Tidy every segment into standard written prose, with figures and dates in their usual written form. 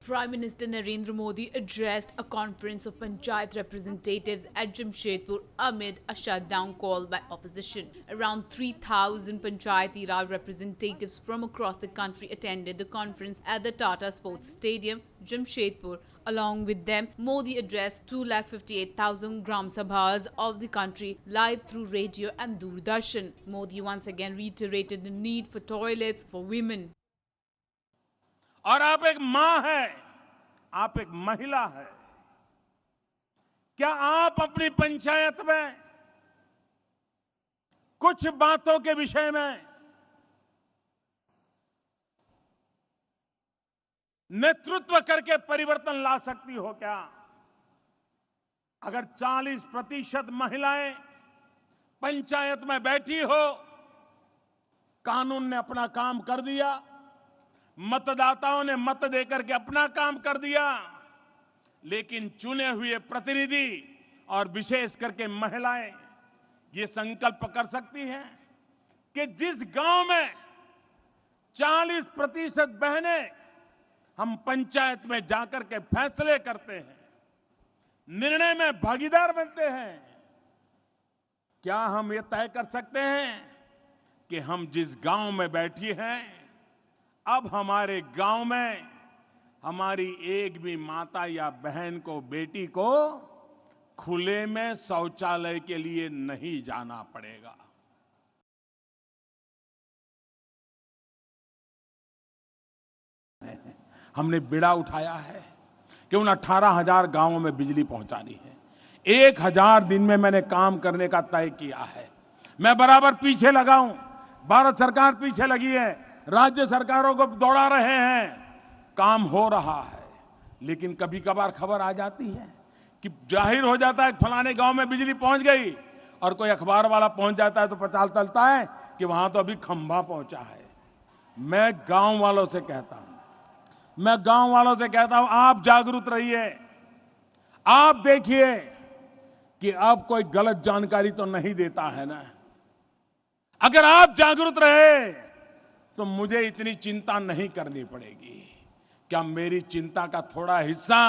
Prime Minister Narendra Modi addressed a conference of Panchayat representatives at Jamshedpur amid a shutdown call by opposition. Around 3,000 Panchayati Raj representatives from across the country attended the conference at the Tata Sports Stadium, Jamshedpur. Along with them, Modi addressed 258,000 Gram Sabhas of the country live through radio and Doordarshan. Modi once again reiterated the need for toilets for women. और आप एक मां है, आप एक महिला है। क्या आप अपनी पंचायत में कुछ बातों के विषय में नेतृत्व करके परिवर्तन ला सकती हो क्या? अगर 40% महिलाएं पंचायत में बैठी हो, कानून ने अपना काम कर दिया, मतदाताओं ने मत देकर के अपना काम कर दिया, लेकिन चुने हुए प्रतिनिधि और विशेष करके महिलाएं ये संकल्प कर सकती हैं कि जिस गांव में 40% बहनें हम पंचायत में जाकर के फैसले करते हैं, निर्णय में भागीदार बनते हैं, क्या हम ये तय कर सकते हैं कि हम जिस गांव में बैठी हैं, अब हमारे गांव में हमारी एक भी माता या बहन को, बेटी को खुले में शौचालय के लिए नहीं जाना पड़ेगा। हमने बीड़ा उठाया है कि उन 18,000 गांवों में बिजली पहुंचानी है। 1,000 दिन में मैंने काम करने का तय किया है। मैं बराबर पीछे लगा हूं, भारत सरकार पीछे लगी है, राज्य सरकारों को दौड़ा रहे हैं, काम हो रहा है। लेकिन कभी कभार खबर आ जाती है कि जाहिर हो जाता है फलाने गांव में बिजली पहुंच गई, और कोई अखबार वाला पहुंच जाता है तो पता चलता है कि वहां तो अभी खंभा पहुंचा है। मैं गांव वालों से कहता हूं, आप जागरूक रहिए। आप देखिए कि अब कोई गलत जानकारी तो नहीं देता है ना। अगर आप जागरूक रहे तो मुझे इतनी चिंता नहीं करनी पड़ेगी। क्या मेरी चिंता का थोड़ा हिस्सा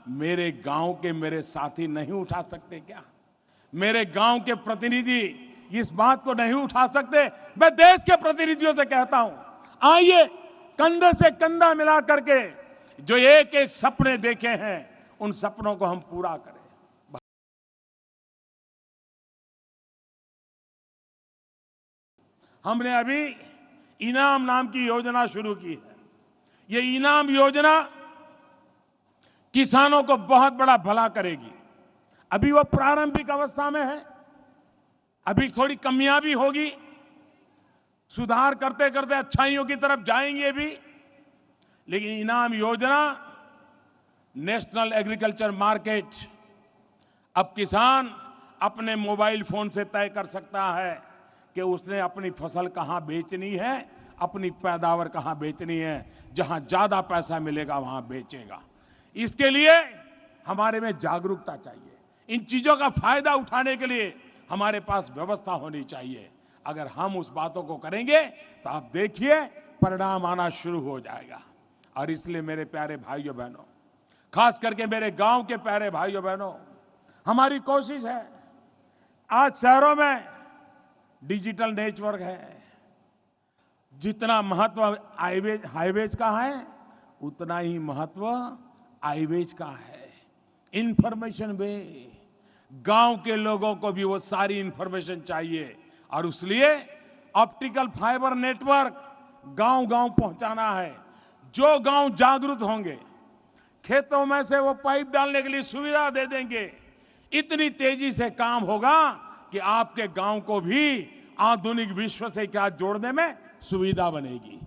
मेरे गांव के मेरे साथी नहीं उठा सकते क्या? मेरे गांव के प्रतिनिधि इस बात को नहीं उठा सकते? मैं देश के प्रतिनिधियों से कहता हूं, आइए कंधे से कंधा मिला करके जो एक एक सपने देखे हैं, उन सपनों को हम पूरा करें। हमने अभी इनाम नाम की योजना शुरू की है। ये इनाम योजना किसानों को बहुत बड़ा भला करेगी। अभी वो प्रारंभिक अवस्था में है, अभी थोड़ी कमियां भी होगी, सुधार करते करते अच्छाइयों की तरफ जाएंगे भी। लेकिन इनाम योजना, नेशनल एग्रीकल्चर मार्केट, अब किसान अपने मोबाइल फोन से तय कर सकता है कि उसने अपनी फसल कहां बेचनी है, अपनी पैदावार कहां बेचनी है। जहां ज्यादा पैसा मिलेगा वहां बेचेगा। इसके लिए हमारे में जागरूकता चाहिए। इन चीजों का फायदा उठाने के लिए हमारे पास व्यवस्था होनी चाहिए। अगर हम उस बातों को करेंगे तो आप देखिए परिणाम आना शुरू हो जाएगा। और इसलिए मेरे प्यारे भाइयों बहनों, खास करके मेरे गांव के प्यारे भाइयों बहनों, हमारी कोशिश है, आज शहरों में डिजिटल नेटवर्क है, जितना महत्व हाईवेज का है उतना ही महत्व आईवेज का है। इंफॉर्मेशन वे, गांव के लोगों को भी वो सारी इंफॉर्मेशन चाहिए, और इसलिए ऑप्टिकल फाइबर नेटवर्क गांव गांव पहुंचाना है। जो गांव जागरूक होंगे, खेतों में से वो पाइप डालने के लिए सुविधा दे देंगे, इतनी तेजी से काम होगा कि आपके गांव को भी आधुनिक विश्व से क्या जोड़ने में सुविधा बनेगी।